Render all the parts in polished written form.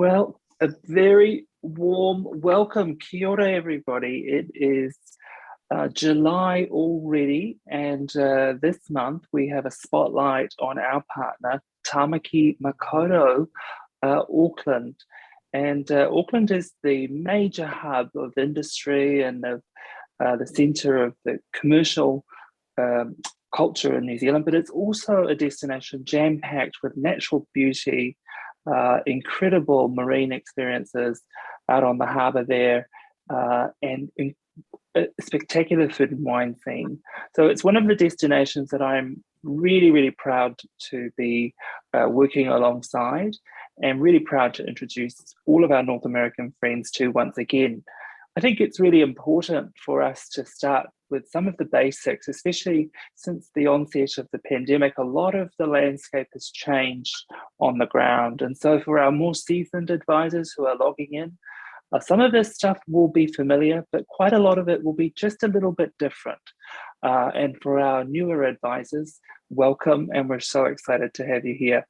Well, a very warm welcome. Kia ora, everybody. It is July already, and this month we have a spotlight on our partner, Tāmaki Makaurau Auckland. And Auckland is the major hub of industry and of the centre of the commercial culture in New Zealand, but it's also a destination jam-packed with natural beauty, incredible marine experiences out on the harbour there, and a spectacular food and wine scene. So it's one of the destinations that I'm really, really proud to be working alongside, and really proud to introduce all of our North American friends to once again. I think it's really important for us to start with some of the basics, especially since the onset of the pandemic. A lot of the landscape has changed on the ground. And so for our more seasoned advisors who are logging in, some of this stuff will be familiar, but quite a lot of it will be just a little bit different. And for our newer advisors, welcome, and we're so excited to have you here.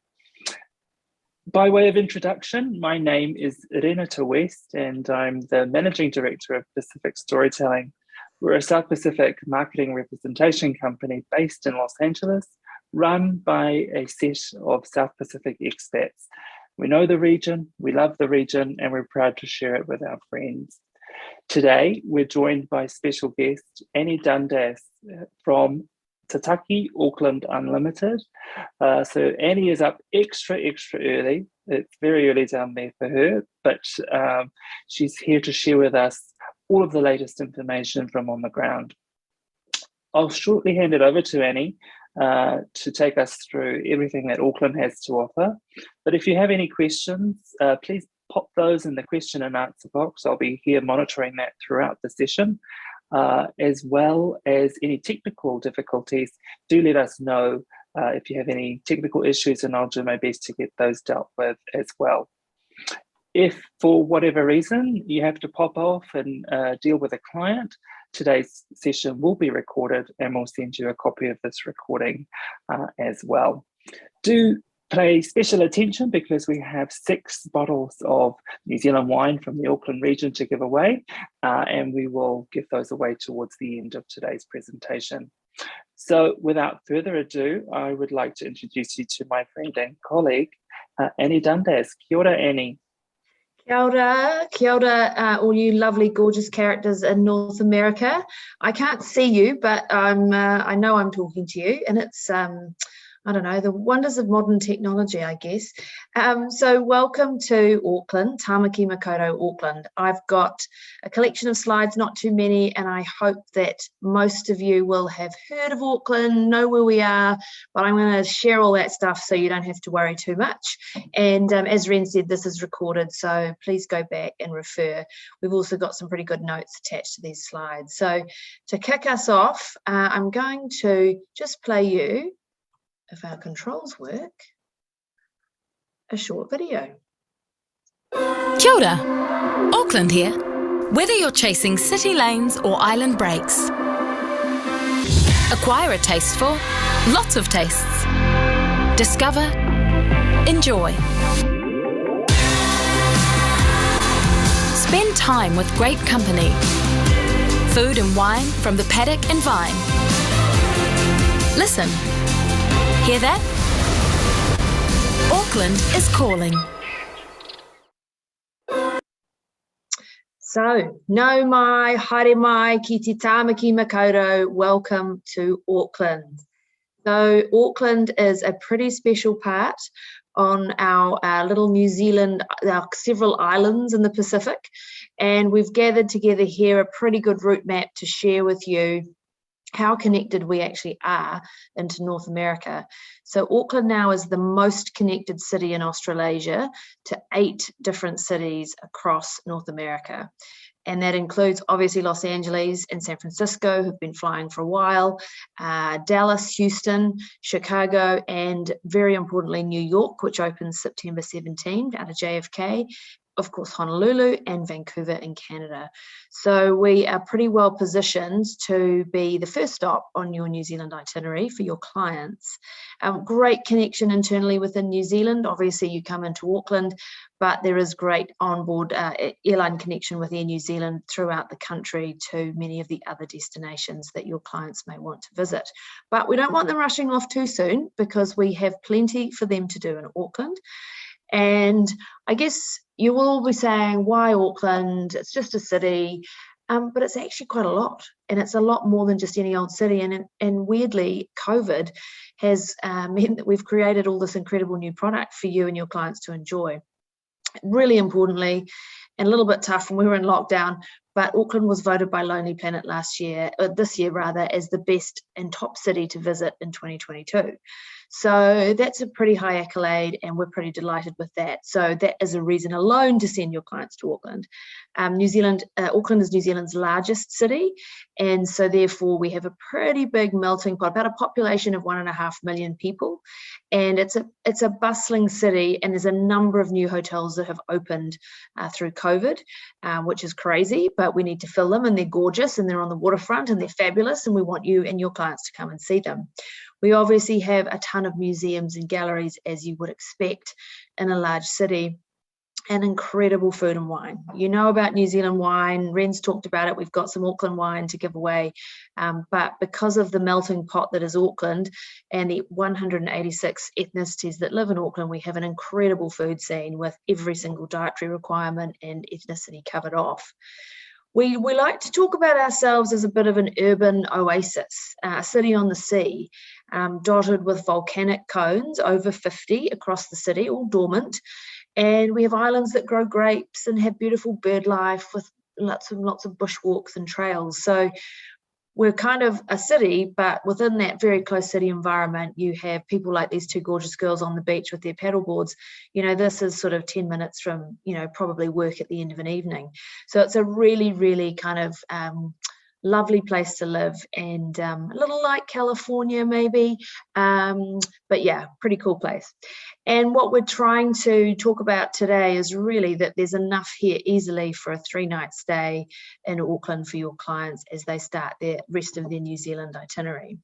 By way of introduction, my name is Renata West, and I'm the Managing Director of Pacific Storytelling. We're a South Pacific marketing representation company based in Los Angeles, run by a set of South Pacific expats. We know the region, we love the region, and we're proud to share it with our friends. Today, we're joined by special guest Annie Dundas from Tātaki Auckland Unlimited. So Annie is up extra early. It's very early down there for her, but she's here to share with us all of the latest information from on the ground. I'll shortly hand it over to Annie to take us through everything that Auckland has to offer. But if you have any questions, please pop those in the question and answer box. I'll be here monitoring that throughout the session. As well as any technical difficulties, do let us know if you have any technical issues, and I'll do my best to get those dealt with as well. If for whatever reason you have to pop off and deal with a client, today's session will be recorded and we'll send you a copy of this recording as well. Do pay special attention because we have 6 bottles of New Zealand wine from the Auckland region to give away, and we will give those away towards the end of today's presentation. So without further ado, I would like to introduce you to my friend and colleague, Annie Dundas. Kia ora, Annie. Kia ora, all you lovely, gorgeous characters in North America. I can't see you, but I know I'm talking to you, and it's I don't know, the wonders of modern technology, I guess. So welcome to Auckland, Tāmaki Makaurau Auckland. I've got a collection of slides, not too many, and I hope that most of you will have heard of Auckland, know where we are, but I'm going to share all that stuff so you don't have to worry too much. And as Ren said, this is recorded, so please go back and refer. We've also got some pretty good notes attached to these slides. So to kick us off, I'm going to just play you, if our controls work, a short video. Kia ora, Auckland here. Whether you're chasing city lanes or island breaks, acquire a taste for lots of tastes. Discover, enjoy. Spend time with great company. Food and wine from the paddock and vine. Listen. Hear that? Auckland is calling. So, nau mai, haere mai, ki te Tāmaki Makaurau, welcome to Auckland. So, Auckland is a pretty special part on our little New Zealand, our several islands in the Pacific, and we've gathered together here a pretty good route map to share with you how connected we actually are into North America. So Auckland now is the most connected city in Australasia to 8 different cities across North America. And that includes obviously Los Angeles and San Francisco, who've been flying for a while, Dallas, Houston, Chicago, and very importantly, New York, which opens September 17th out of JFK, of course, Honolulu and Vancouver in Canada. So we are pretty well positioned to be the first stop on your New Zealand itinerary for your clients. Great connection internally within New Zealand. Obviously, you come into Auckland, but there is great onboard airline connection with Air New Zealand throughout the country to many of the other destinations that your clients may want to visit. But we don't want them rushing off too soon, because we have plenty for them to do in Auckland. And I guess you will all be saying, why Auckland? It's just a city. But it's actually quite a lot. And it's a lot more than just any old city. And weirdly, COVID has meant that we've created all this incredible new product for you and your clients to enjoy. Really importantly, and a little bit tough when we were in lockdown, but Auckland was voted by Lonely Planet this year rather, as the best and top city to visit in 2022. So that's a pretty high accolade, and we're pretty delighted with that. So that is a reason alone to send your clients to Auckland. Auckland is New Zealand's largest city, and so therefore we have a pretty big melting pot, about a population of 1.5 million people, and it's a bustling city, and there's a number of new hotels that have opened through COVID, which is crazy, but we need to fill them, and they're gorgeous, and they're on the waterfront, and they're fabulous, and we want you and your clients to come and see them. We obviously have a ton of museums and galleries, as you would expect in a large city, and incredible food and wine. You know about New Zealand wine. Ren's talked about it. We've got some Auckland wine to give away. But because of the melting pot that is Auckland and the 186 ethnicities that live in Auckland, we have an incredible food scene with every single dietary requirement and ethnicity covered off. We like to talk about ourselves as a bit of an urban oasis, a city on the sea, dotted with volcanic cones, over 50 across the city, all dormant. And we have islands that grow grapes and have beautiful bird life with lots of bushwalks and trails. So we're kind of a city, but within that very close city environment, you have people like these two gorgeous girls on the beach with their paddle boards. You know, this is sort of 10 minutes from, probably work at the end of an evening. So it's a really, really kind of lovely place to live, and a little like California maybe, but yeah, pretty cool place. And what we're trying to talk about today is really that there's enough here easily for a 3-night stay in Auckland for your clients as they start the rest of their New Zealand itinerary.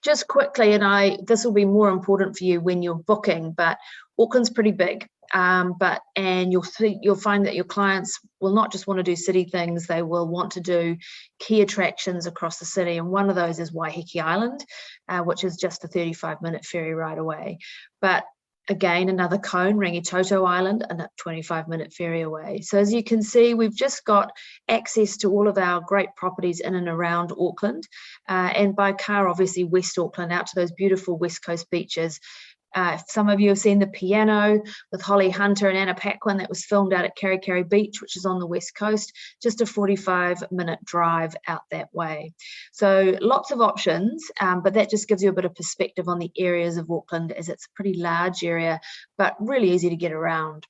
Just quickly, and this will be more important for you when you're booking, but Auckland's pretty big. And you'll find that your clients will not just want to do city things, they will want to do key attractions across the city. And one of those is Waiheke Island, which is just a 35-minute ferry ride away. But again, another cone, Rangitoto Island, and a 25-minute ferry away. So as you can see, we've just got access to all of our great properties in and around Auckland. And by car, obviously, West Auckland, out to those beautiful West Coast beaches. Some of you have seen The Piano with Holly Hunter and Anna Paquin that was filmed out at Kerikeri Beach, which is on the West Coast, just a 45-minute drive out that way. So lots of options, but that just gives you a bit of perspective on the areas of Auckland, as it's a pretty large area, but really easy to get around.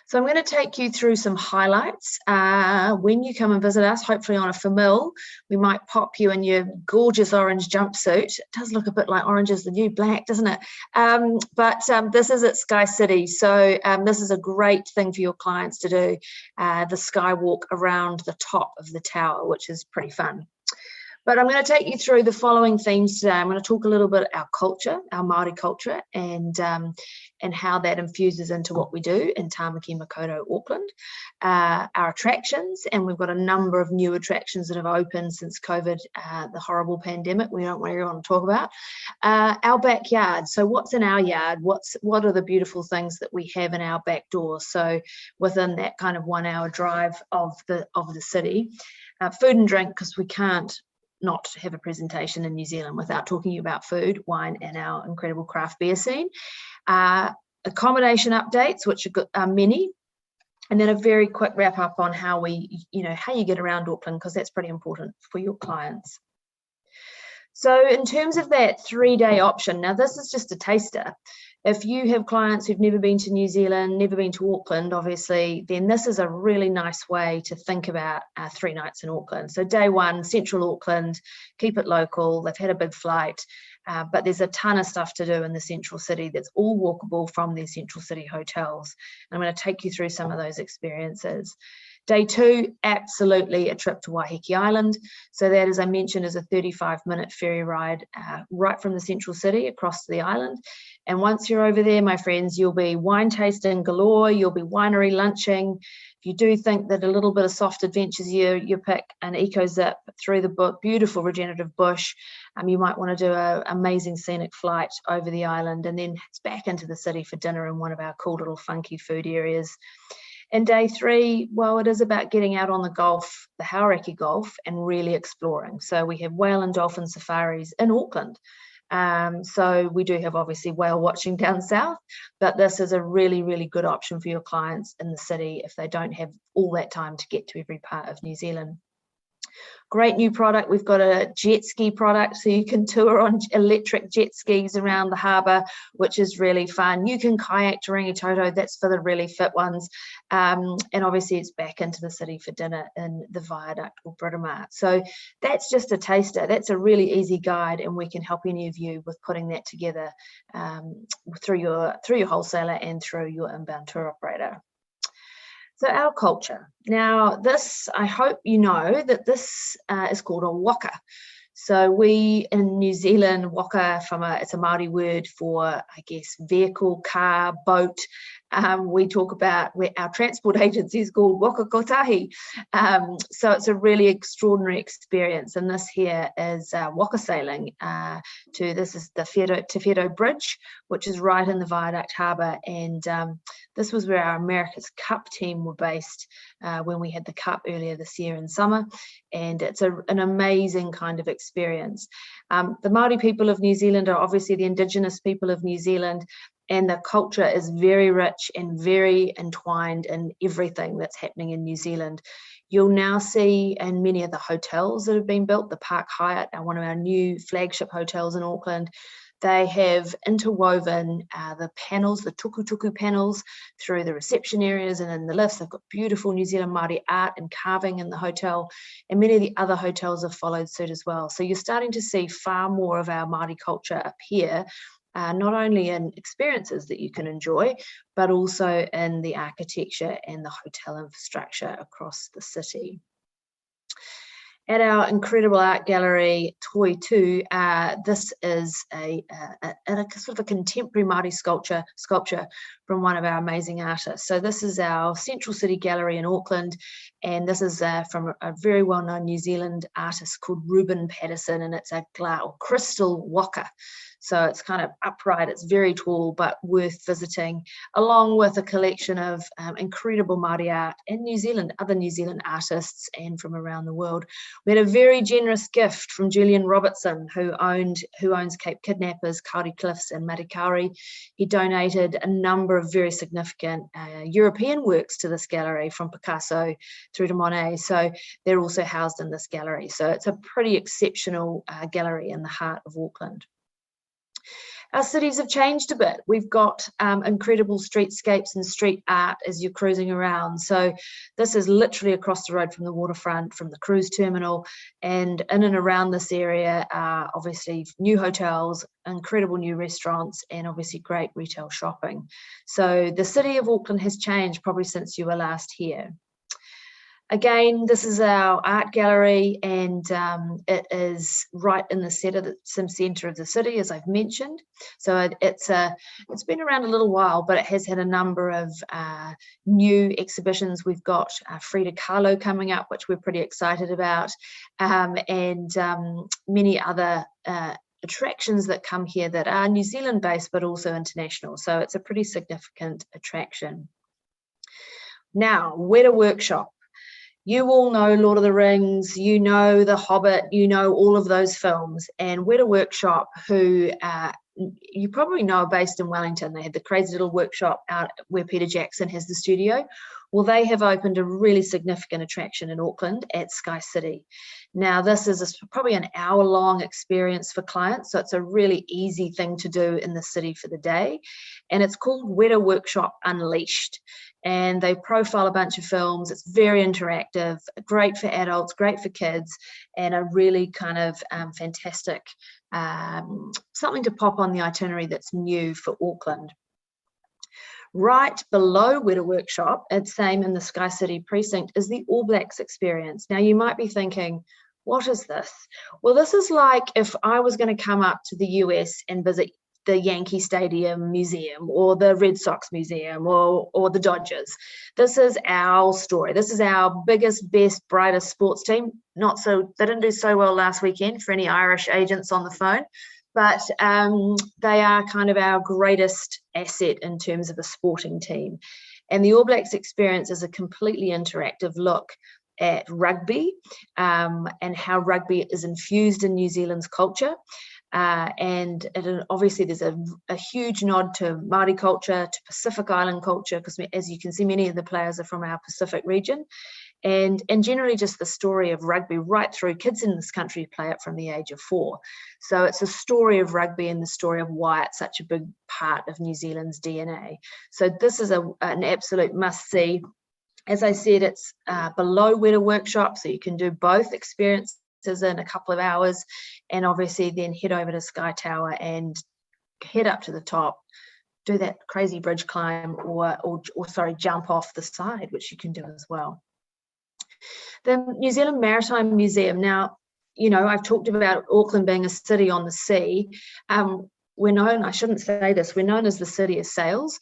So I'm going to take you through some highlights. When you come and visit us, hopefully on a famil, we might pop you in your gorgeous orange jumpsuit. It does look a bit like orange is the new black, doesn't it? But this is at Sky City. So this is a great thing for your clients to do, the sky walk around the top of the tower, which is pretty fun. But I'm going to take you through the following themes today. I'm going to talk a little bit about our culture, our Māori culture, and how that infuses into what we do in Tāmaki Makaurau Auckland, our attractions, and we've got a number of new attractions that have opened since COVID, the horrible pandemic we don't really want to talk about, our backyard. So what's in our yard? What are the beautiful things that we have in our back door? So within that kind of 1-hour drive of the city, food and drink, because we can't not have a presentation in New Zealand without talking about food, wine, and our incredible craft beer scene. Accommodation updates, which are many, and then a very quick wrap up on how you get around Auckland, because that's pretty important for your clients. So in terms of that 3-day option, now this is just a taster. If you have clients who've never been to New Zealand, never been to Auckland, obviously, then this is a really nice way to think about 3 nights in Auckland. So day 1, central Auckland, keep it local. They've had a big flight, but there's a ton of stuff to do in the central city that's all walkable from their central city hotels. I'm going to take you through some of those experiences. Day 2, absolutely a trip to Waiheke Island. So that, as I mentioned, is a 35-minute ferry ride right from the central city across the island. And once you're over there, my friends, you'll be wine tasting galore, you'll be winery lunching. If you do think that a little bit of soft adventures you pick an eco zip through the beautiful regenerative bush, you might want to do an amazing scenic flight over the island, and then it's back into the city for dinner in one of our cool little funky food areas. And day 3, well, it is about getting out on the Gulf, the Hauraki Gulf, and really exploring. So we have whale and dolphin safaris in Auckland. So we do have obviously whale watching down south, but this is a really, really good option for your clients in the city if they don't have all that time to get to every part of New Zealand. Great new product. We've got a jet ski product, so you can tour on electric jet skis around the harbour, which is really fun. You can kayak to Rangitoto, that's for the really fit ones. And obviously it's back into the city for dinner in the Viaduct or Britomart. So that's just a taster. That's a really easy guide, and we can help any of you with putting that together through your wholesaler and through your inbound tour operator. So our culture. Now this, I hope you know that this is called a waka. So we in New Zealand, waka it's a Māori word for, I guess, vehicle, car, boat. We talk about our transport agency is called Waka Kotahi. So it's a really extraordinary experience. And this here is waka sailing this is the Te Whedo Bridge, which is right in the Viaduct Harbour. And this was where our America's Cup team were based when we had the Cup earlier this year in summer. And it's an amazing kind of experience. The Māori people of New Zealand are obviously the Indigenous people of New Zealand, and the culture is very rich and very entwined in everything that's happening in New Zealand. You'll now see in many of the hotels that have been built, the Park Hyatt, one of our new flagship hotels in Auckland, they have interwoven the panels, the tuku panels, through the reception areas and in the lifts. They've got beautiful New Zealand Māori art and carving in the hotel, and many of the other hotels have followed suit as well. So you're starting to see far more of our Māori culture up here, not only in experiences that you can enjoy, but also in the architecture and the hotel infrastructure across the city. At our incredible art gallery, Toi 2, this is a sort of a contemporary Māori sculpture from one of our amazing artists. So this is our Central City Gallery in Auckland, and this is from a very well-known New Zealand artist called Ruben Patterson, and it's a crystal waka. So it's kind of upright, it's very tall, but worth visiting, along with a collection of incredible Māori art in New Zealand, other New Zealand artists, and from around the world. We had a very generous gift from Julian Robertson, who owns Cape Kidnappers, Kauri Cliffs and Marikauri. He donated a number of very significant European works to this gallery, from Picasso through to Monet. So they're also housed in this gallery. So it's a pretty exceptional gallery in the heart of Auckland. Our cities have changed a bit. We've got incredible streetscapes and street art as you're cruising around. So this is literally across the road from the waterfront, from the cruise terminal, and in and around this area are obviously new hotels, incredible new restaurants, and obviously great retail shopping. So the city of Auckland has changed probably since you were last here. Again, this is our art gallery, and it is right in the centre of the city, as I've mentioned. So it's been around a little while, but it has had a number of new exhibitions. We've got Frida Kahlo coming up, which we're pretty excited about, and many other attractions that come here that are New Zealand based, but also international. So it's a pretty significant attraction. Now, where to workshop? You all know Lord of the Rings, you know The Hobbit, you know all of those films. And Weta Workshop, who you probably know are based in Wellington. They had the crazy little workshop out where Peter Jackson has the studio. Well, they have opened a really significant attraction in Auckland at Sky City. Now, this is probably an hour-long experience for clients, so it's a really easy thing to do in the city for the day. And it's called Weta Workshop Unleashed. And they profile a bunch of films. It's very interactive, great for adults, great for kids, and a really kind of fantastic something to pop on the itinerary that's new for Auckland. Right below Weta Workshop, it's same in the Sky City precinct, is the All Blacks experience. Now, you might be thinking, what is this? Well, this is like if I was going to come up to the US and visit the Yankee Stadium Museum or the Red Sox Museum or the Dodgers. This is our story. This is our biggest, best, brightest sports team. They didn't do so well last weekend for any Irish agents on the phone, but they are kind of our greatest asset in terms of a sporting team. And the All Blacks experience is a completely interactive look at rugby and how rugby is infused in New Zealand's culture. And obviously there's a huge nod to Māori culture, to Pacific Island culture, because as you can see, many of the players are from our Pacific region, and generally just the story of rugby right through. Kids in this country play it from the age of 4. So it's a story of rugby and the story of why it's such a big part of New Zealand's DNA. So this is an absolute must-see. As I said, it's below Weta Workshop, so you can do both experiences in a couple of hours, and obviously then head over to Sky Tower and head up to the top, do that crazy bridge climb or jump off the side, which you can do as well. The New Zealand Maritime Museum. Now, you know, I've talked about Auckland being a city on the sea. We're known, I shouldn't say this, we're known as the city of sails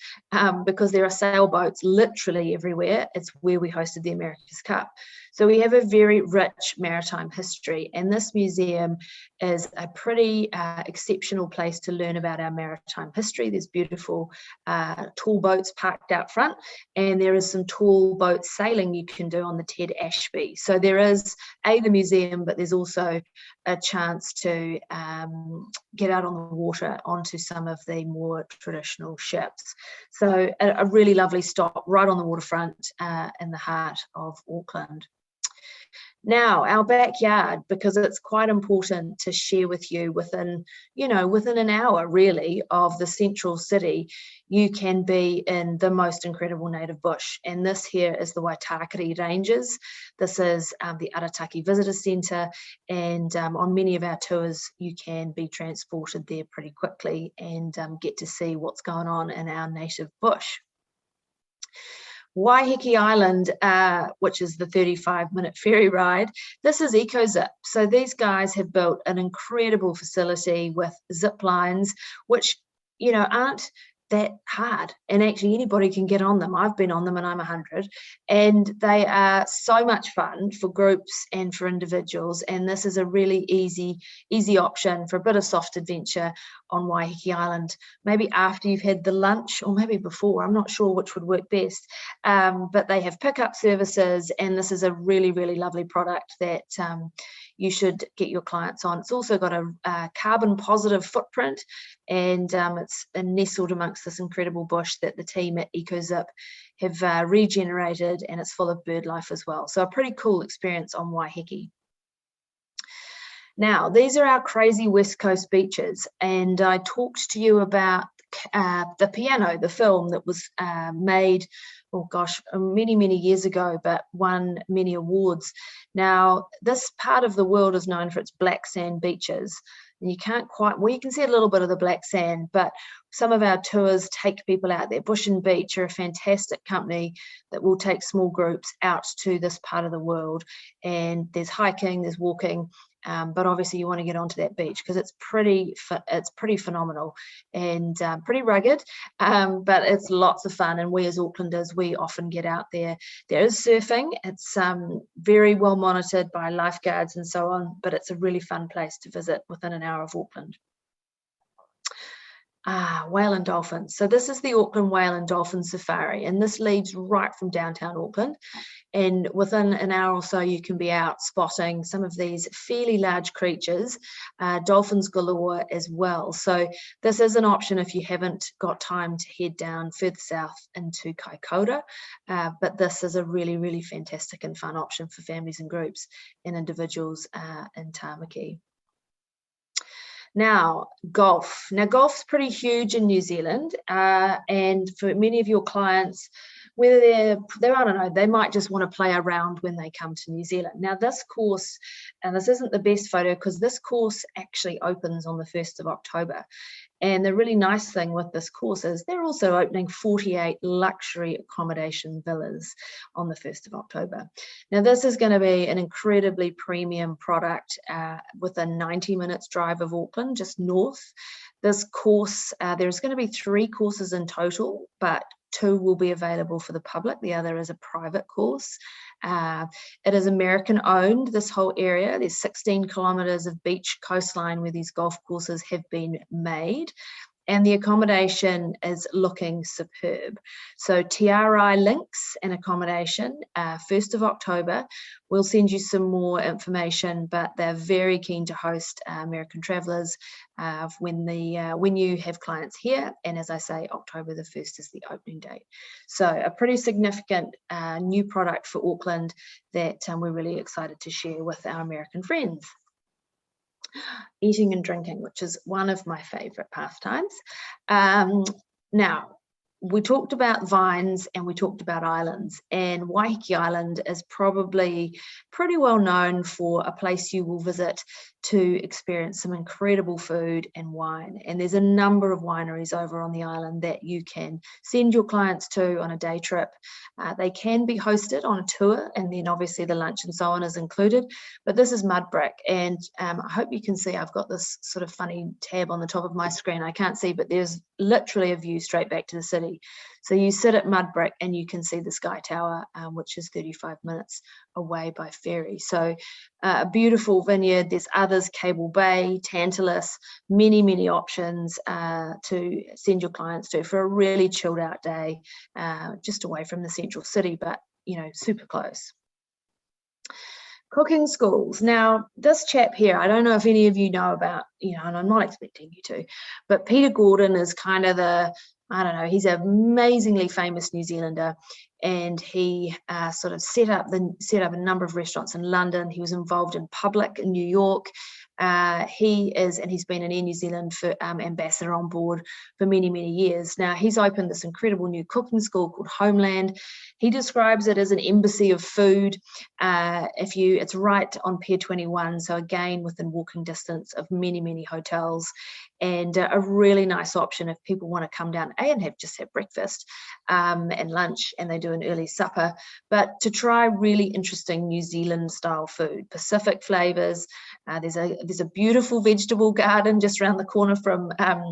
because there are sailboats literally everywhere. It's where we hosted the America's Cup. So we have a very rich maritime history, and this museum is a pretty exceptional place to learn about our maritime history. There's beautiful tall boats parked out front, and there is some tall boat sailing you can do on the Ted Ashby. So there is the museum, but there's also a chance to get out on the water onto some of the more traditional ships. So a really lovely stop right on the waterfront in the heart of Auckland. Now, our backyard, because it's quite important to share with you within an hour really of the central city, you can be in the most incredible native bush. And this here is the Waitakere Ranges. This is the Arataki Visitor Centre, and on many of our tours, you can be transported there pretty quickly and get to see what's going on in our native bush. Waiheke Island, which is the 35-minute ferry ride, this is EcoZip. So these guys have built an incredible facility with zip lines, which, you know, aren't that hard, and actually anybody can get on them. I've been on them and I'm 100, and they are so much fun for groups and for individuals, and this is a really easy option for a bit of soft adventure on Waiheke Island, maybe after you've had the lunch or maybe before. I'm not sure which would work best, but they have pickup services, and this is a really, really lovely product that you should get your clients on. It's also got a carbon positive footprint, and it's nestled amongst this incredible bush that the team at EcoZip have regenerated, and it's full of bird life as well. So a pretty cool experience on Waiheke. Now, these are our crazy West Coast beaches, and I talked to you about The Piano, the film that was made, oh gosh, many, many years ago, but won many awards. Now, this part of the world is known for its black sand beaches. And you can't quite, well, you can see a little bit of the black sand, but some of our tours take people out there. Bush and Beach are a fantastic company that will take small groups out to this part of the world. And there's hiking, there's walking, but obviously you want to get onto that beach because it's pretty phenomenal and pretty rugged, but it's lots of fun. And we as Aucklanders, we often get out there. There is surfing. It's very well monitored by lifeguards and so on, but it's a really fun place to visit within an hour of Auckland. Whale and dolphins. So this is the Auckland Whale and Dolphin Safari, and this leads right from downtown Auckland. And within an hour or so, you can be out spotting some of these fairly large creatures, dolphins galore as well. So this is an option if you haven't got time to head down further south into Kaikoura, but this is a really, really fantastic and fun option for families and groups and individuals in Tāmaki. Now, golf. Now, golf's pretty huge in New Zealand, and for many of your clients, whether they're, I don't know, they might just want to play around when they come to New Zealand. Now, this course, and this isn't the best photo because this course actually opens on the 1st of October. And the really nice thing with this course is they're also opening 48 luxury accommodation villas on the 1st of October. Now, this is going to be an incredibly premium product within 90 minutes drive of Auckland, just north. This course, there's going to be 3 courses in total, but 2 will be available for the public. The other is a private course. It is American owned, this whole area. There's 16 kilometres of beach coastline where these golf courses have been made. And the accommodation is looking superb. So TRI links and accommodation, 1st of October. We'll send you some more information, but they're very keen to host American travellers when you have clients here. And as I say, October the 1st is the opening date. So a pretty significant new product for Auckland that we're really excited to share with our American friends. Eating and drinking, which is one of my favorite pastimes. Now, we talked about vines and we talked about islands, and Waiheke Island is probably pretty well known for a place you will visit to experience some incredible food and wine. And there's a number of wineries over on the island that you can send your clients to on a day trip. They can be hosted on a tour, and then obviously the lunch and so on is included. But this is Mudbrick, and I hope you can see I've got this sort of funny tab on the top of my screen. I can't see, but there's literally a view straight back to the city. So you sit at Mudbrick and you can see the Sky Tower, which is 35 minutes away by ferry. So a beautiful vineyard. There's others, Cable Bay, Tantalus, many, many options to send your clients to for a really chilled out day, just away from the central city, but super close. Cooking schools. Now, this chap here, I don't know if any of you know about, and I'm not expecting you to, but Peter Gordon is kind of he's an amazingly famous New Zealander, and he sort of set up a number of restaurants in London. He was involved in Public in New York. He's been an Air New Zealand ambassador on board for many, many years. Now, he's opened this incredible new cooking school called Homeland. He describes it as an embassy of food. It's right on Pier 21, so again, within walking distance of many, many hotels, and a really nice option if people want to come down and have breakfast and lunch, and they do an early supper, but to try really interesting New Zealand style food, Pacific flavors. There's a beautiful vegetable garden just around the corner from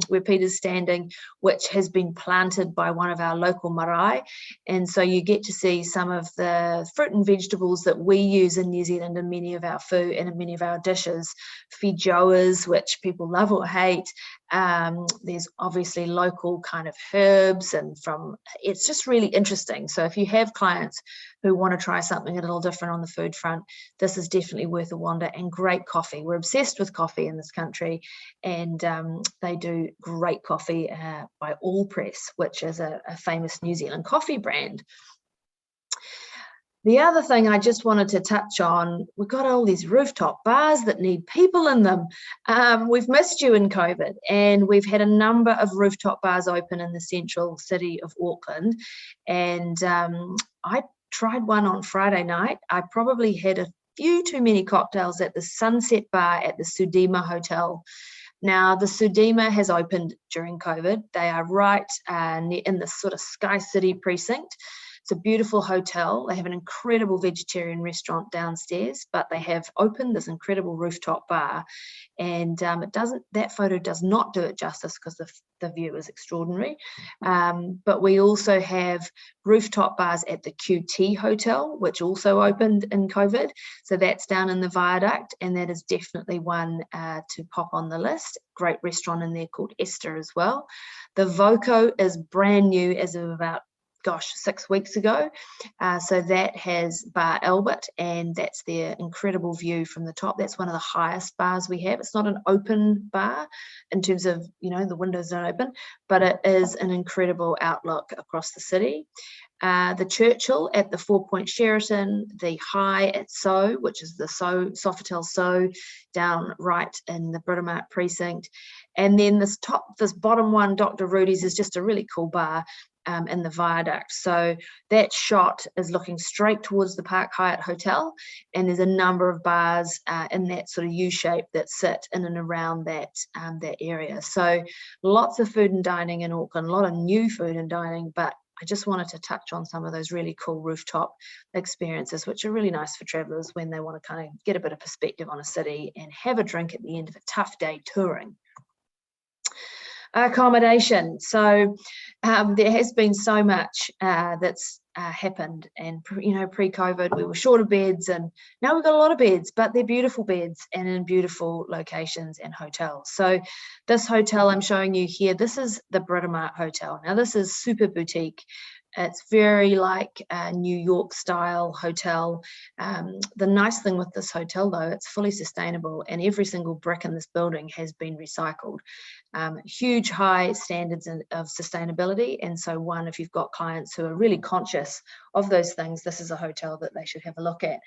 where Peter's standing, which has been planted by one of our local marae, and so you get to see some of the fruit and vegetables that we use in New Zealand in many of our food and in many of our dishes. Feijoas, which people love or hate. There's obviously local kind of herbs, and it's just really interesting. So if you have clients who want to try something a little different on the food front, this is definitely worth a wander. And great coffee. We're obsessed with coffee in this country, and they do great coffee by All Press, which is a famous New Zealand coffee brand. The other thing I just wanted to touch on, we've got all these rooftop bars that need people in them. We've missed you in COVID, and we've had a number of rooftop bars open in the central city of Auckland. And I tried one on Friday night. I probably had a few too many cocktails at the Sunset Bar at the Sudima Hotel. Now, the Sudima has opened during COVID. They are right in the sort of Sky City precinct. It's a beautiful hotel. They have an incredible vegetarian restaurant downstairs, but they have opened this incredible rooftop bar, and that photo does not do it justice because the view is extraordinary. But we also have rooftop bars at the QT Hotel, which also opened in COVID. So that's down in the Viaduct, and that is definitely one to pop on the list. Great restaurant in there called Esther as well. The Voco is brand new as of about 6 weeks ago. So that has Bar Albert, and that's their incredible view from the top. That's one of the highest bars we have. It's not an open bar in terms of, the windows don't open, but it is an incredible outlook across the city. The Churchill at the 4 Point Sheraton, the High at So, which is the Sofitel So, down right in the Britomart precinct. And then this bottom one, Dr. Rudy's, is just a really cool bar in the Viaduct. So that shot is looking straight towards the Park Hyatt Hotel, and there's a number of bars in that sort of U shape that sit in and around that area. So lots of food and dining in Auckland, a lot of new food and dining, but I just wanted to touch on some of those really cool rooftop experiences, which are really nice for travellers when they want to kind of get a bit of perspective on a city and have a drink at the end of a tough day touring. Accommodation. So there has been so much that's happened, and pre-COVID we were short of beds, and now we've got a lot of beds, but they're beautiful beds and in beautiful locations and hotels. So this hotel I'm showing you here, this is the Britomart Hotel. Now this is super boutique. It's very like a New York style hotel. The nice thing with this hotel though, it's fully sustainable, and every single brick in this building has been recycled. Huge high standards of sustainability, and so if you've got clients who are really conscious of those things, this is a hotel that they should have a look at.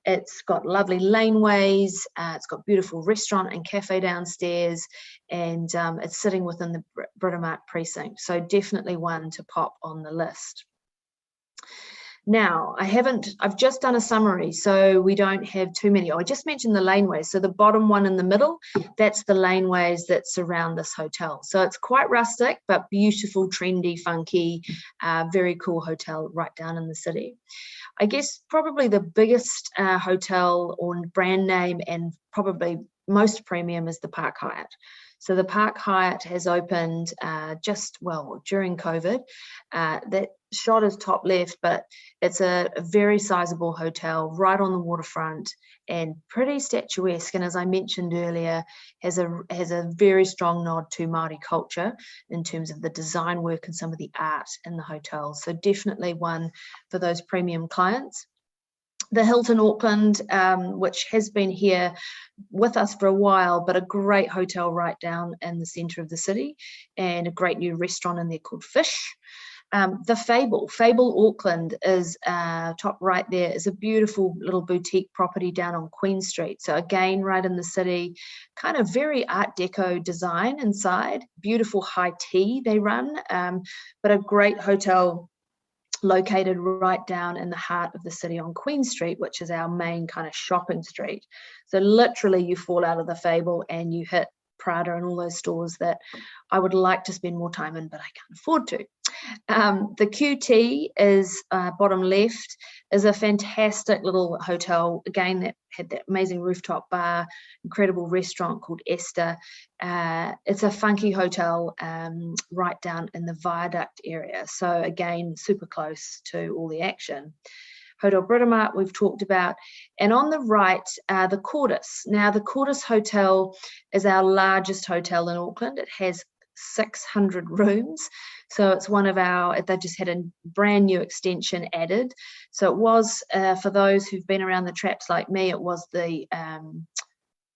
It's got lovely laneways, it's got beautiful restaurant and cafe downstairs, and it's sitting within the Britomart precinct, so definitely one to pop on the list. Now, I've just done a summary, so we don't have too many. I just mentioned the laneways. So the bottom one in the middle, that's the laneways that surround this hotel. So it's quite rustic, but beautiful, trendy, funky, very cool hotel right down in the city. I guess probably the biggest hotel or brand name and probably most premium is the Park Hyatt. So the Park Hyatt has opened during COVID. That shot is top left, but it's a very sizable hotel right on the waterfront and pretty statuesque. And as I mentioned earlier, has a very strong nod to Māori culture in terms of the design work and some of the art in the hotel. So definitely one for those premium clients. The Hilton Auckland, which has been here with us for a while, but a great hotel right down in the centre of the city, and a great new restaurant in there called Fish. The Fable Auckland is top right there, is a beautiful little boutique property down on Queen Street. So again, right in the city, kind of very Art Deco design inside, beautiful high tea they run, but a great hotel located right down in the heart of the city on Queen Street, which is our main kind of shopping street. So literally you fall out of the Fable and you hit Prada and all those stores that I would like to spend more time in, but I can't afford to. The QT is bottom left, is a fantastic little hotel, again, that had that amazing rooftop bar, incredible restaurant called Esther. It's a funky hotel right down in the Viaduct area, so again, super close to all the action. Hotel Britomart we've talked about, and on the right, the Cordis. Now the Cordis Hotel is our largest hotel in Auckland. It has 600 rooms, so it's one of they just had a brand new extension added. So it was, for those who've been around the traps like me, it was the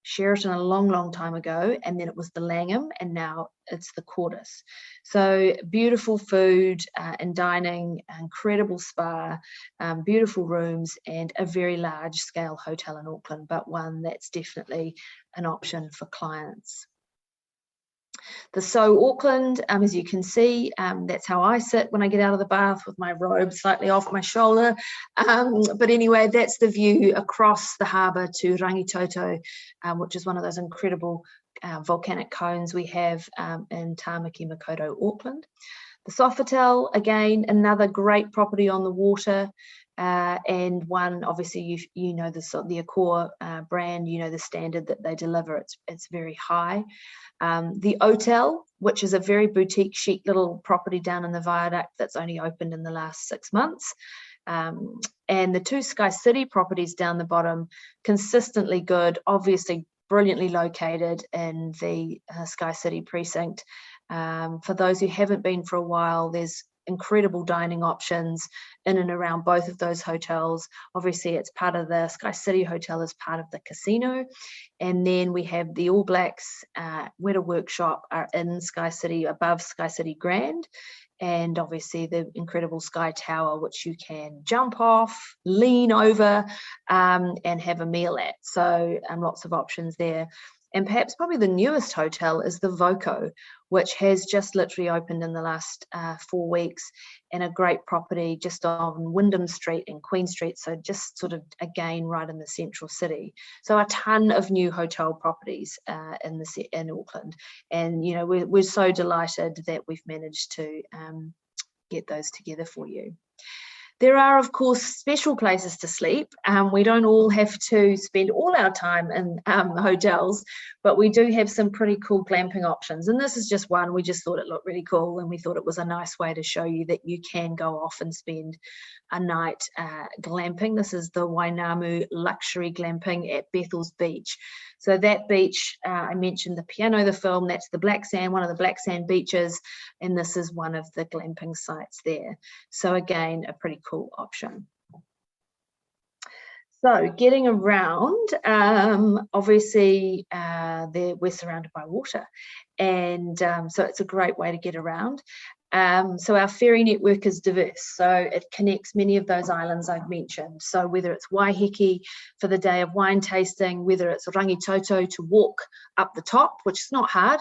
Sheraton a long time ago, and then it was the Langham, and now it's the Cordis. So beautiful food and dining, incredible spa, beautiful rooms, and a very large scale hotel in Auckland, but one that's definitely an option for clients. The So Auckland, as you can see, that's how I sit when I get out of the bath, with my robe slightly off my shoulder. But anyway, that's the view across the harbour to Rangitoto, which is one of those incredible volcanic cones we have in Tāmaki Makaurau Auckland. The Sofitel, again, another great property on the water, and one, obviously, you know the Accor brand, you know the standard that they deliver. It's very high. The Hotel, which is a very boutique, chic little property down in the Viaduct that's only opened in the last 6 months. And the 2 Sky City properties down the bottom, consistently good, obviously brilliantly located in the Sky City precinct. For those who haven't been for a while, there's incredible dining options in and around both of those hotels. Obviously, it's part of the Sky City Hotel as part of the casino. And then we have the All Blacks Weta Workshop are in Sky City, above Sky City Grand. And obviously the incredible Sky Tower, which you can jump off, lean over, and have a meal at. So lots of options there. And perhaps probably the newest hotel is the Voco, which has just literally opened in the last 4 weeks, and a great property just on Wyndham Street and Queen Street. So just sort of, again, right in the central city. So a ton of new hotel properties in Auckland. And, you know, we're so delighted that we've managed to get those together for you. There are, of course, special places to sleep. We don't all have to spend all our time in hotels, but we do have some pretty cool glamping options. And this is just one. We just thought it looked really cool, and we thought it was a nice way to show you that you can go off and spend a night glamping. This is the Wainamu Luxury Glamping at Bethel's Beach. So that beach, I mentioned the piano, the film, that's the Black Sand, one of the Black Sand beaches, and this is one of the glamping sites there. So again, a pretty cool option. So getting around, obviously we're surrounded by water, and so it's a great way to get around. So our ferry network is diverse, so it connects many of those islands I've mentioned. So whether it's Waiheke for the day of wine tasting, whether it's Rangitoto to walk up the top, which is not hard,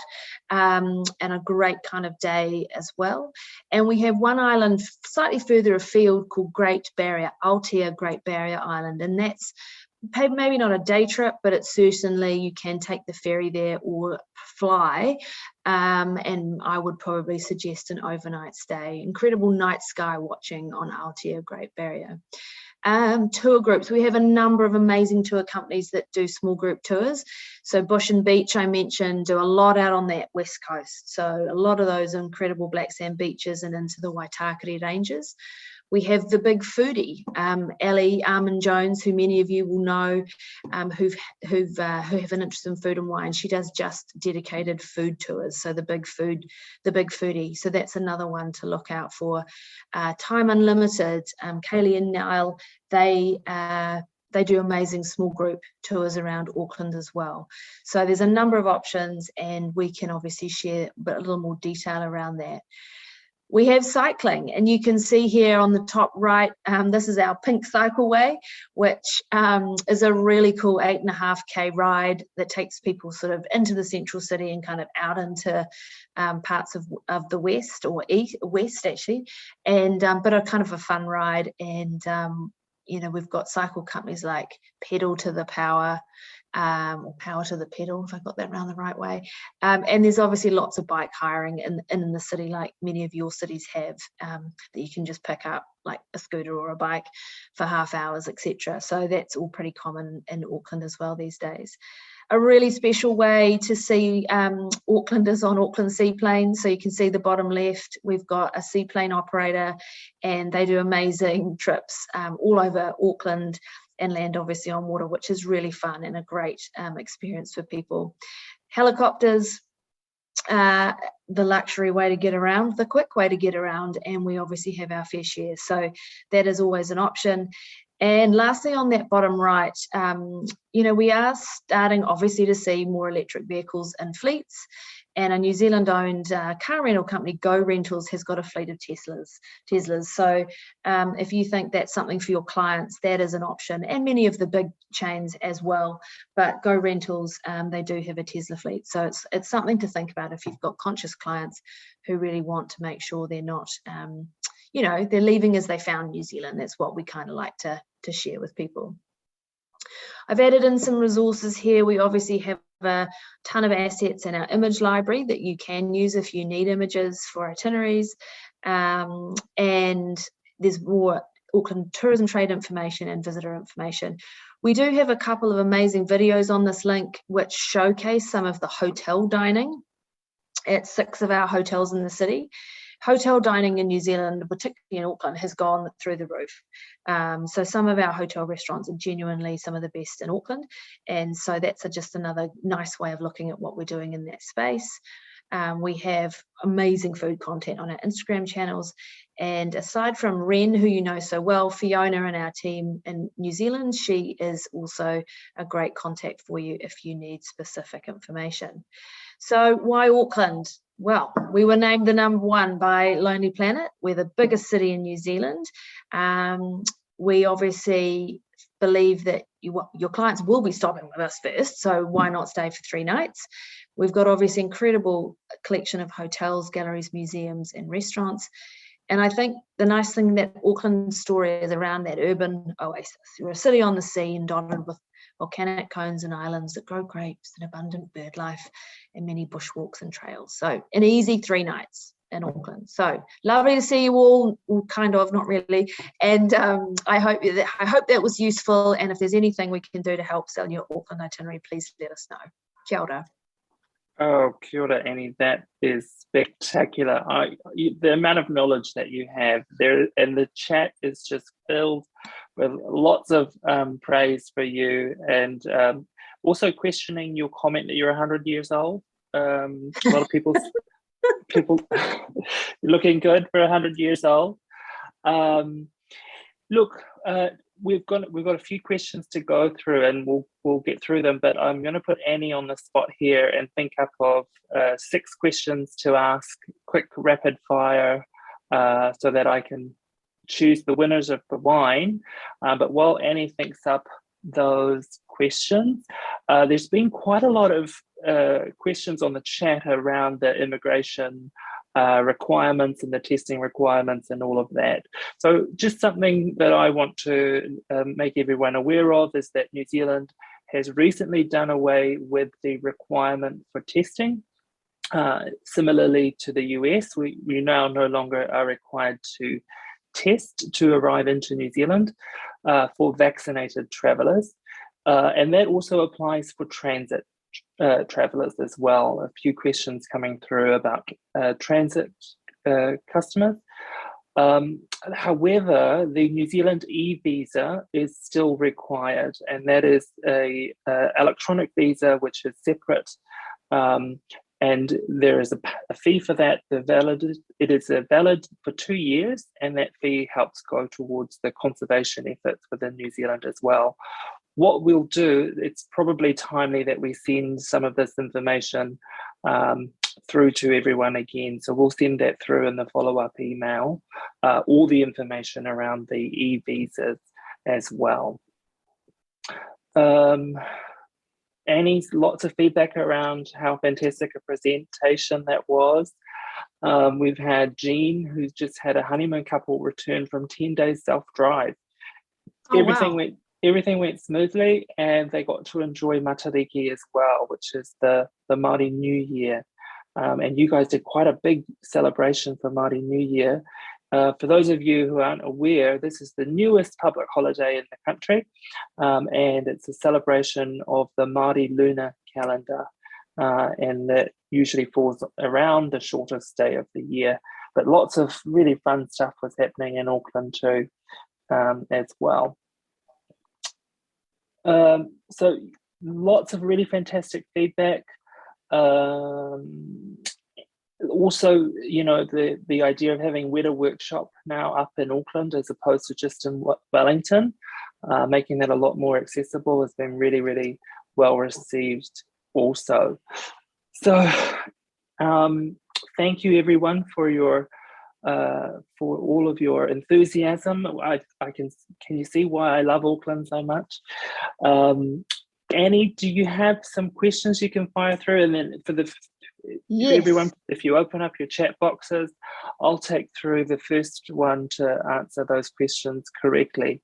and a great kind of day as well. And we have one island slightly further afield called Great Barrier, Aotea Great Barrier Island, and that's maybe not a day trip, but it's certainly, you can take the ferry there or fly, and I would probably suggest an overnight stay. Incredible night sky watching on Aotea Great Barrier. Tour groups, we have a number of amazing tour companies that do small group tours. So Bush and Beach, I mentioned, do a lot out on that west coast, so a lot of those incredible black sand beaches and into the Waitakere ranges. We have the big foodie, Ellie Armin-Jones, who many of you will know, who have an interest in food and wine. She does just dedicated food tours, so the big foodie. So that's another one to look out for. Time Unlimited, Kaylee and Niall, they do amazing small group tours around Auckland as well. So there's a number of options, and we can obviously share a little more detail around that. We have cycling, and you can see here on the top right, this is our Pink Cycleway, which is a really cool 8.5K ride that takes people sort of into the central city and kind of out into parts of the west, or west actually, and but a kind of a fun ride. And you know, we've got cycle companies like Pedal to the Power, or Power to the Pedal, if I got that round the right way. And there's obviously lots of bike hiring in the city, like many of your cities have, that you can just pick up like a scooter or a bike for half hours, etc. So that's all pretty common in Auckland as well these days. A really special way to see Auckland is on Auckland Seaplanes. So you can see the bottom left, we've got a seaplane operator, and they do amazing trips all over Auckland and land obviously on water, which is really fun and a great experience for people. Helicopters, the luxury way to get around, the quick way to get around, and we obviously have our fair share, so that is always an option. And lastly, on that bottom right, you know, we are starting obviously to see more electric vehicles in fleets, and a New Zealand-owned car rental company, Go Rentals, has got a fleet of Teslas. So if you think that's something for your clients, that is an option, and many of the big chains as well. But Go Rentals, they do have a Tesla fleet, so it's something to think about if you've got conscious clients who really want to make sure they're not, you know, they're leaving as they found New Zealand. That's what we kind of like to share with people. I've added in some resources here. We obviously have a ton of assets in our image library that you can use if you need images for itineraries. and there's more Auckland tourism trade information and visitor information. We do have a couple of amazing videos on this link which showcase some of the hotel dining at 6 of our hotels in the city. Hotel dining in New Zealand, particularly in Auckland, has gone through the roof. So some of our hotel restaurants are genuinely some of the best in Auckland. And so that's just another nice way of looking at what we're doing in that space. We have amazing food content on our Instagram channels. And aside from Ren, who you know so well, Fiona and our team in New Zealand, she is also a great contact for you if you need specific information. So why Auckland? Well, we were named the #1 by Lonely Planet. We're the biggest city in New Zealand. We obviously believe that your clients will be stopping with us first, so why not stay for 3 nights? We've got obviously incredible collection of hotels, galleries, museums, and restaurants. And I think the nice thing that Auckland's story is around that urban oasis. We're a city on the sea and dotted with volcanic cones and islands that grow grapes and abundant bird life and many bushwalks and trails. So an easy 3 nights in Auckland. So lovely to see you all, kind of, not really. And I hope that was useful. And if there's anything we can do to help sell your Auckland itinerary, please let us know. Kia ora. Oh, kia ora, Annie. That is spectacular. The amount of knowledge that you have there, and the chat is just filled with lots of praise for you, and also questioning your comment that you're 100 years old. A lot of people looking good for 100 years old. Look, we've got a few questions to go through, and we'll get through them. But I'm going to put Annie on the spot here and think up of 6 questions to ask, quick rapid fire, so that I can choose the winners of the wine. But while Annie thinks up those questions, there's been quite a lot of questions on the chat around the immigration requirements and the testing requirements and all of that. So just something that I want to make everyone aware of is that New Zealand has recently done away with the requirement for testing. Similarly to the US, we now no longer are required to test to arrive into New Zealand for vaccinated travellers. And that also applies for transit travellers as well. A few questions coming through about transit customers. However, the New Zealand e-visa is still required, and that is a electronic visa which is separate, and there is a fee for that. It is valid for 2 years, and that fee helps go towards the conservation efforts within New Zealand as well. What we'll do, it's probably timely that we send some of this information through to everyone again. So we'll send that through in the follow-up email, all the information around the e-visas as well. Annie's lots of feedback around how fantastic a presentation that was. We've had Jean, who's just had a honeymoon couple return from 10 days self-drive. Oh, Everything went smoothly, and they got to enjoy Matariki as well, which is the Māori New Year. And you guys did quite a big celebration for Māori New Year. For those of you who aren't aware, this is the newest public holiday in the country, and it's a celebration of the Māori lunar calendar, and that usually falls around the shortest day of the year. But lots of really fun stuff was happening in Auckland too, as well. So lots of really fantastic feedback. Also, you know, the idea of having Weta Workshop now up in Auckland as opposed to just in Wellington, making that a lot more accessible has been really, really well received also. So thank you everyone for all of your enthusiasm. Can you see why I love Auckland so much? Annie, do you have some questions you can fire through? And then for everyone, if you open up your chat boxes, I'll take through the first one to answer those questions correctly.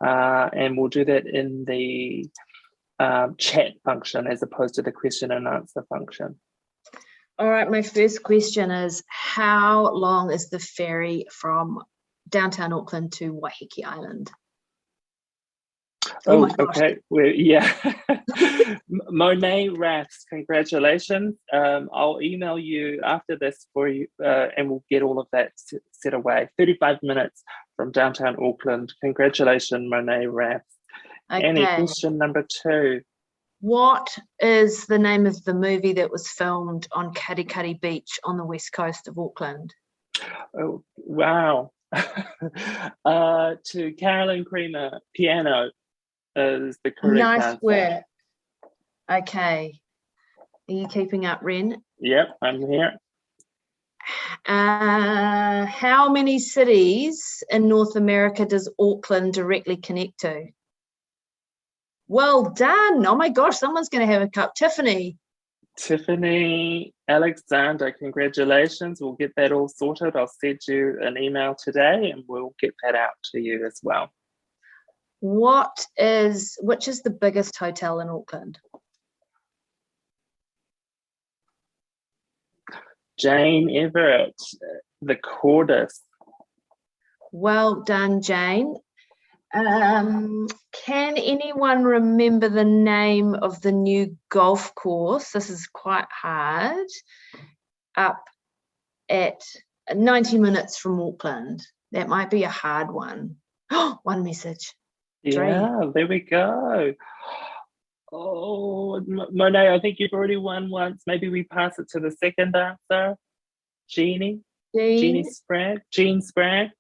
And we'll do that in the chat function as opposed to the question and answer function. All right, my first question is, how long is the ferry from downtown Auckland to Waiheke Island? Oh, my gosh. okay. Monet Raths, congratulations. I'll email you after this for you, and we'll get all of that set away. 35 minutes from downtown Auckland. Congratulations, Monet Raths. Okay. Annie, question number 2. What is the name of the movie that was filmed on Karikari Beach on the west coast of Auckland? Oh, wow. To Carolyn Creamer, Piano is the correct Nice answer. work. Okay. Are you keeping up, Ren? Yep, I'm here. How many cities in North America does Auckland directly connect to? Well done. Oh my gosh, someone's going to have a cup. Tiffany. Tiffany Alexander, congratulations. We'll get that all sorted. I'll send you an email today and we'll get that out to you as well. Which is the biggest hotel in Auckland? Jane Everett, the Cordis. Well done, Jane. Can anyone remember the name of the new golf course? This is quite hard. Up at 90 minutes from Auckland. That might be a hard one. Oh, one message. Yeah, there we go. Oh, Monet, I think you've already won once. Maybe we pass it to the second answer. Jean Sprague. Jean Sprague.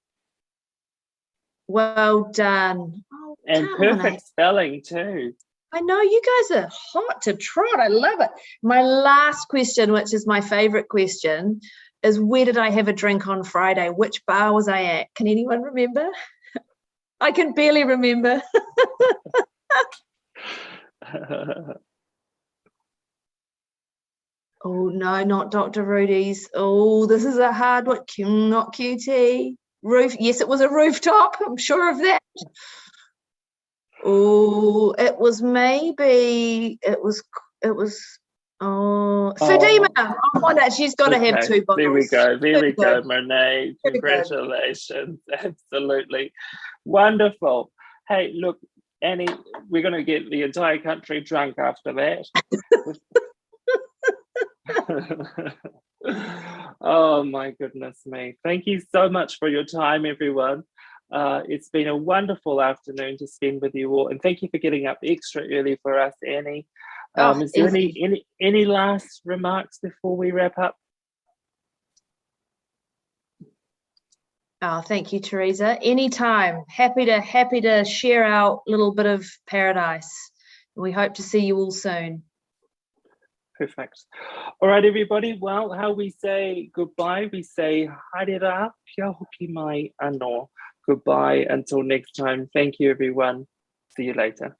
Well done. Oh, and perfect spelling too. I know, you guys are hot to trot. I love it. My last question, which is my favorite question, is where did I have a drink on Friday? Which bar was I at? Can anyone remember? I can barely remember. Oh, no, not Dr. Rudy's. Oh, this is a hard one. Not QT. Roof. Yes, it was a rooftop. I'm sure of that. Oh, it was Fadima. Oh, wonder, she's got to have 2 bottles. There we go, Monet. Congratulations. Absolutely. Wonderful. Hey, look, Annie, we're going to get the entire country drunk after that. Oh my goodness me. Thank you so much for your time, everyone. It's been a wonderful afternoon to spend with you all, and thank you for getting up extra early for us, Annie. Is there any last remarks before we wrap up? Oh, thank you, Teresa. Anytime. Happy to share our little bit of paradise. We hope to see you all soon. Perfect. All right, everybody. Well, how we say goodbye, we say haere kia hoki mai anō. Goodbye until next time. Thank you, everyone. See you later.